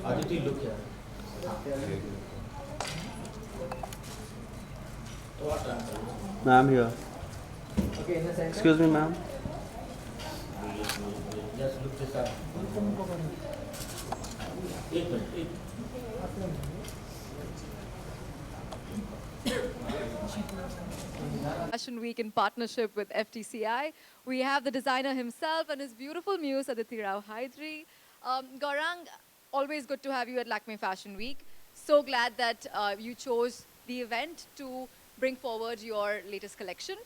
Aditi, look here. Ma'am here. Okay, in the center. Excuse me, ma'am. Just look this up. एक minute एक Fashion Week in partnership with FTCI. We have the designer himself and his beautiful muse, Aditi Rao Hydari. Gaurang, always good to have you at Lakme Fashion Week. So glad that you chose the event to bring forward your latest collection.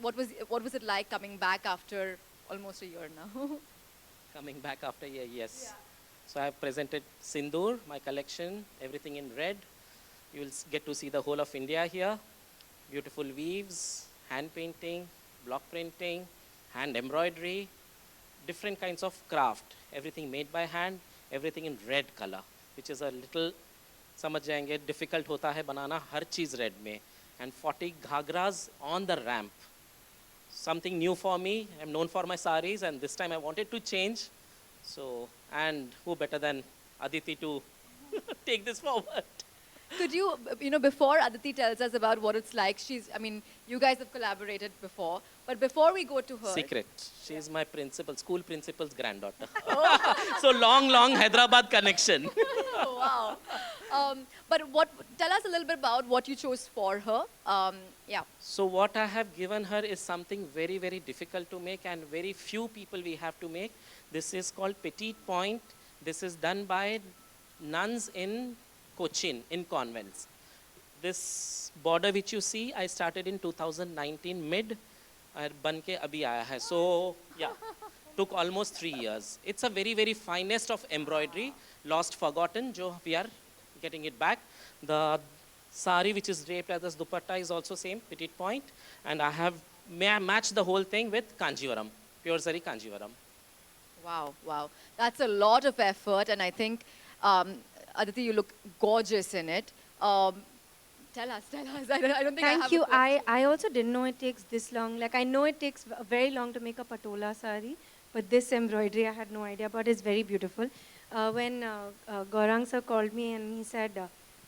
What was it like coming back after almost a year now? Coming back after a year, yes. Yeah. So I have presented Sindoor, my collection, everything in red. You will get to see the whole of India here. Beautiful weaves, hand painting, block printing, hand embroidery, different kinds of craft. Everything made by hand, everything in red color, which is a little, समझ जाएंगे, difficult होता है बनाना हर चीज़ red में. And 40 ghagras on the ramp. Something new for me. I'm known for my saris, and this time I wanted to change. So, and who better than Aditi to take this forward? Could you, before Aditi tells us about what it's like, you guys have collaborated before, but before we go to her. Secret. She is my principal, school principal's granddaughter. So long Hyderabad connection. Oh, wow. But tell us a little bit about what you chose for her. Yeah. So what I have given her is something very, very difficult to make, and very few people we have to make. This is called petite point. This is done by nuns in Cochin, in convents. This border which you see, I started in 2019 mid, and ban ke abhi aaya hai. So yeah, took almost 3 years. It's a very, very finest of embroidery, lost, forgotten, jo we are getting it back. The sari which is draped as the dupatta is also same, petite point. And I have matched the whole thing with Kanjivaram, pure zari Kanjivaram. Wow, wow. That's a lot of effort, and I think, Aditi, you look gorgeous in it. Tell us. I don't think I have Thank you. a question. I also didn't know it takes this long. Like, I know it takes very long to make a patola sari, but this embroidery I had no idea about. It's very beautiful. When Gaurang sir called me and he said,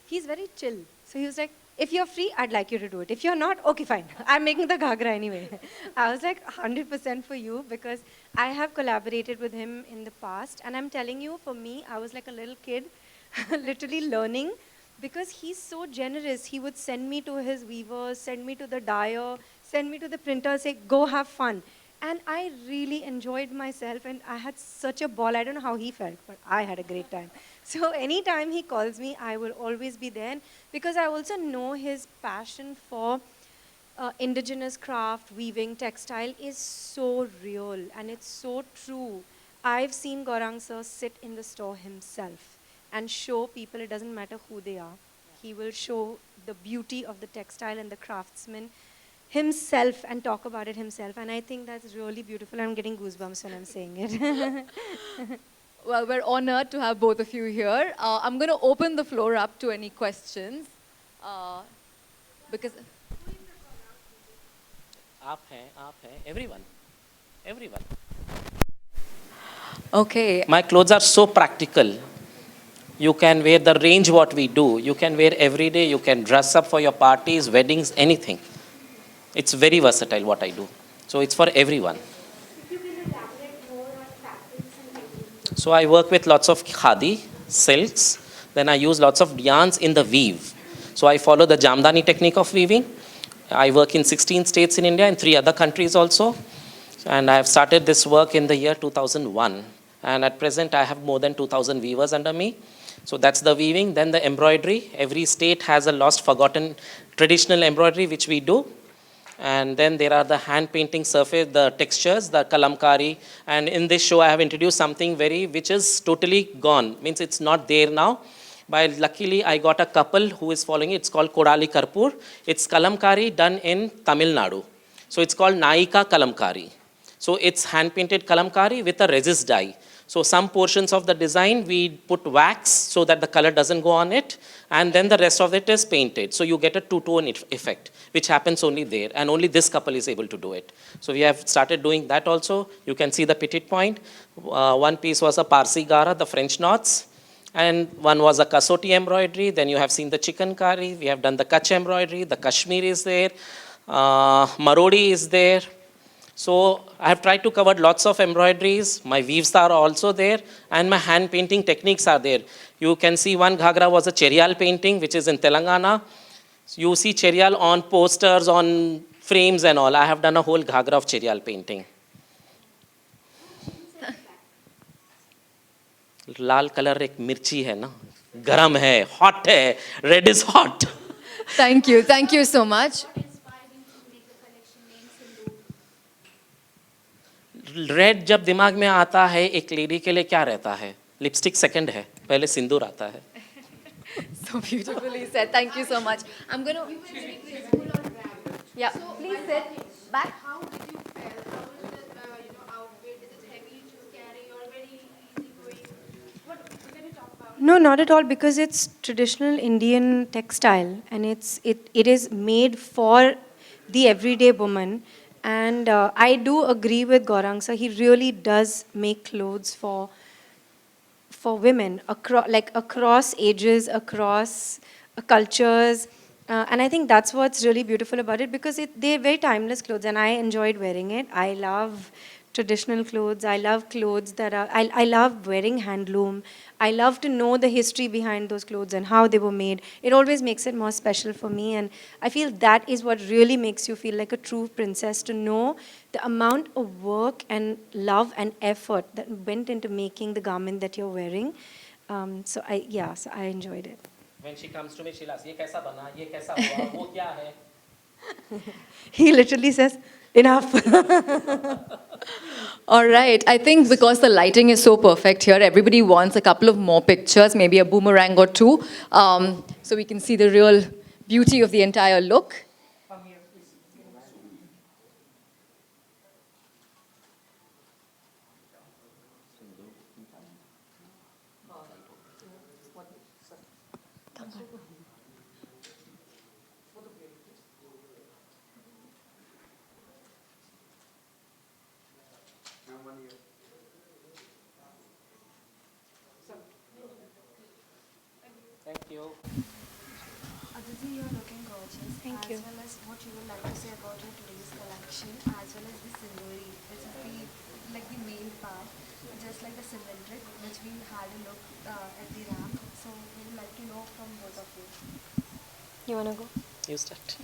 he's very chill. So he was like, if you're free, I'd like you to do it. If you're not, okay, fine. I'm making the ghagra anyway. I was like, 100% for you, because I have collaborated with him in the past. And I'm telling you, for me, I was like a little kid, literally learning, because he's so generous. He would send me to his weavers, send me to the dyer, send me to the printer, say, go have fun. And I really enjoyed myself, and I had such a ball. I don't know how he felt, but I had a great time. So anytime he calls me, I will always be there, because I also know his passion for indigenous craft, weaving, textile is so real, and it's so true. I've seen Gaurang sir sit in the store himself and show people, it doesn't matter who they are. He will show the beauty of the textile and the craftsman himself and talk about it himself. And I think that's really beautiful. I'm getting goosebumps when I'm saying it. Well, we're honored to have both of you here. I'm going to open the floor up to any questions. Because Aap hai, everyone. okay. My clothes are so practical. You can wear the range what we do. You can wear every day. You can dress up for your parties, weddings, anything. It's very versatile what I do. So it's for everyone. So I work with lots of khadi, silks. Then I use lots of yarns in the weave. So I follow the Jamdani technique of weaving. I work in 16 states in India and 3 other countries also. And I have started this work in the year 2001. And at present, I have more than 2,000 weavers under me. So that's the weaving. Then the embroidery. Every state has a lost, forgotten traditional embroidery, which we do. And then there are the hand painting surface, the textures, the kalamkari. And in this show, I have introduced something which is totally gone. Means it's not there now. But luckily, I got a couple who is following it. It's called Kodali Karpur. It's kalamkari done in Tamil Nadu. So it's called Naika Kalamkari. So it's hand-painted kalamkari with a resist dye. So some portions of the design, we put wax so that the color doesn't go on it, and then the rest of it is painted. So you get a two-tone effect, which happens only there, and only this couple is able to do it. So we have started doing that also. You can see the petite point. One piece was a Parsi Gara, the French knots, and one was a Kasoti embroidery. Then you have seen the chicken curry. We have done the Kutch embroidery. The Kashmir is there. Marodi is there. So I have tried to cover lots of embroideries. My weaves are also there, and my hand painting techniques are there. You can see one ghagra was a cherial painting, which is in Telangana. So you see cherial on posters, on frames and all. I have done a whole ghagra of cherial painting. Lal colour एक मिर्ची है ना, गरम है, hot है, red is hot. Thank you so much. Red जब दिमाग में आता है एक लेडी के लिए क्या रहता है? लिपस्टिक सेकंड है, पहले सिंदूर आता है. So beautifully said. Thank you so much. I'm going to... Yeah, please sit back. How did you feel? How was the outfit? Is it heavy to carry or very easy going? What can you talk about? No, not at all, because it's traditional Indian textile, and it is made for the everyday woman. And I do agree with Gaurang sir. He really does make clothes for women across ages, across cultures. And I think that's what's really beautiful about it, because they're very timeless clothes, and I enjoyed wearing it. I love traditional clothes. I love clothes that are, I love wearing handloom. I love to know the history behind those clothes and how they were made. It always makes it more special for me, and I feel that is what really makes you feel like a true princess, to know the amount of work and love and effort that went into making the garment that you're wearing. So I enjoyed it. When she comes to me, she'll ask, ये कैसा बना, ये कैसा हुआ, वो क्या है? He literally says, enough. All right. I think because the lighting is so perfect here, everybody wants a couple of more pictures, maybe a boomerang or two, so we can see the real beauty of the entire look. Thank you. Aditi, you're looking gorgeous. Thank you. As well as what you would like to say about your today's collection, as well as the scenery, which is the main part, just like the symmetric, which we had a look at the ramp. So we would like to know from both of you. You want to go? You start.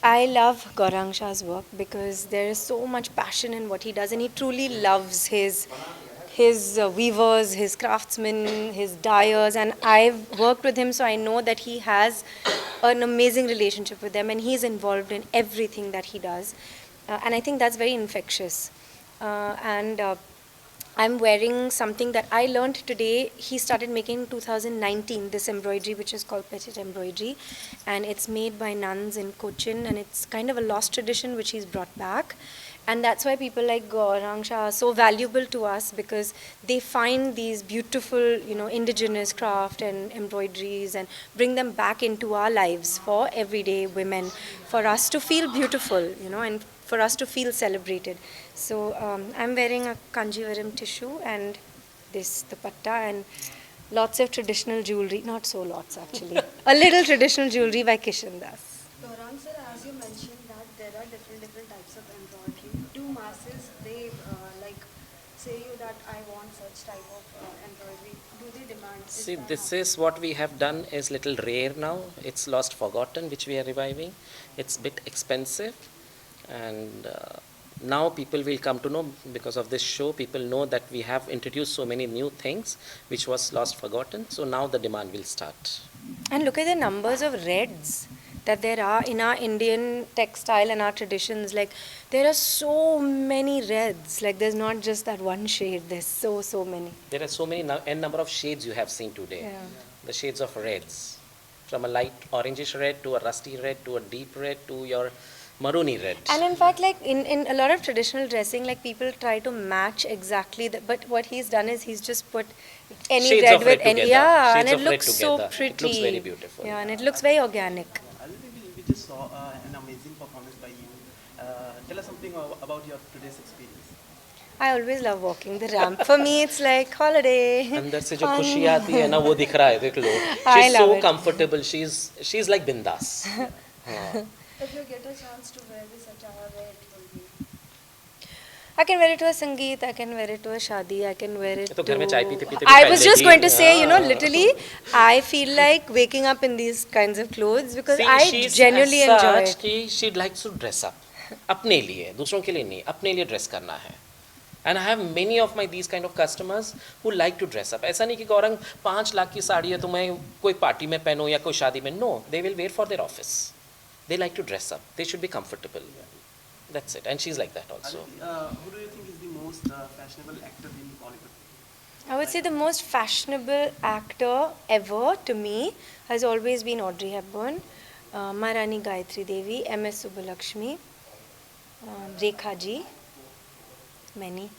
I love Gaurang Shah's work because there is so much passion in what he does, and he truly loves his weavers, his craftsmen, his dyers, and I've worked with him, so I know that he has an amazing relationship with them, and he's involved in everything that he does, and I think that's very infectious. I'm wearing something that I learned today. He started making in 2019 this embroidery, which is called petite embroidery, and it's made by nuns in Cochin, and it's kind of a lost tradition which he's brought back. And that's why people like Gaurang Shah are so valuable to us, because they find these beautiful, indigenous craft and embroideries and bring them back into our lives for everyday women, for us to feel beautiful, and for us to feel celebrated. So I'm wearing a Kanjivaram tissue and the dupatta and lots of traditional jewelry, not so lots actually, a little traditional jewelry by Kishan Das. Gaurang sir, as you mentioned that there are different types of embroidery. Do masses, they say you that I want such type of embroidery? Do they demand? See, this is what we have done is little rare now. It's lost forgotten, which we are reviving. It's a bit expensive, and now people will come to know, because of this show, people know that we have introduced so many new things which was lost forgotten. So now the demand will start. And look at the numbers of reds that there are in our Indian textile and our traditions. Like, there are so many reds. Like, there's not just that one shade. There's so many. There are so many n number of shades you have seen today. Yeah. The shades of reds, from a light orangish red to a rusty red to a deep red to your Maroony red. And in fact, like in a lot of traditional dressing, like people try to match exactly the, but what he's done is he's just put any Shades red of with red any, together. yeah, Shades and it of red looks so together. pretty. It looks very beautiful. Yeah, and it looks very organic. Aditi, we just saw an amazing performance by you. Tell us something about your today's experience. I always love walking the ramp. For me, it's like holiday. अंदर से जो fun. खुशी आती है ना वो दिख रहा है, देख लो. I She's love so it. comfortable. She's like bindas. हाँ. If you get a chance to wear this attire, where it will be? I can wear it to a sangeet, I can wear it to a shadi, I can wear it तो घर में चाय to... पीते-पीते भी I पहन was just लेगी. going to say, you know, हाँ. literally, I feel like waking up in these kinds of clothes because See, I she's genuinely as enjoy such it. कि she likes to dress up. अपने लिए, दूसरों के लिए नहीं, अपने लिए dress करना है. And I have many of my these kind of customers who like to dress up. ऐसा नहीं कि गौरंग 5 लाख की साड़ी है तो मैं कोई पार्टी में पहनूं या कोई शादी में. No, they will wear for their office. They like to dress up. They should be comfortable. That's it. And she's like that also. Aditi, who do you think is the most fashionable actor in Bollywood? I would say the most fashionable actor ever to me has always been Audrey Hepburn, Maharani Gayatri Devi, M.S. Subbulakshmi, Rekha ji, many.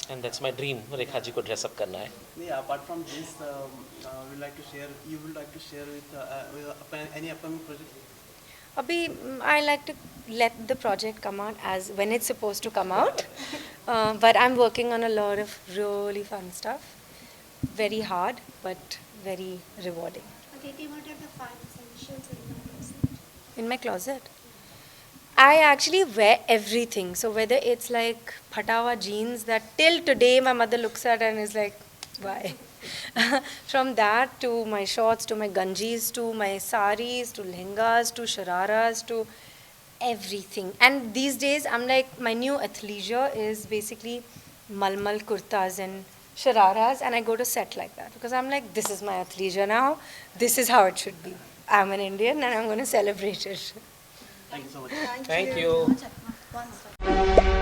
And that's my dream. Rekha ji को dress up करना है. Yeah, apart from this, would like to share. You would like to share with any upcoming project? Abhi, I like to let the project come out as when it's supposed to come out. But I'm working on a lot of really fun stuff. Very hard, but very rewarding. Aditi, what are the 5 essentials in your closet? In my closet, I actually wear everything. So whether it's like phatawa jeans that till today my mother looks at and is like, why? From that to my shorts, to my ganjis, to my saris, to lehengas, to shararas, to everything. And these days I'm like, my new athleisure is basically malmal kurtas and shararas, and I go to set like that because I'm like, this is my athleisure now. This is how it should be. I'm an Indian and I'm going to celebrate it. Thank you so much. Thank you. One second.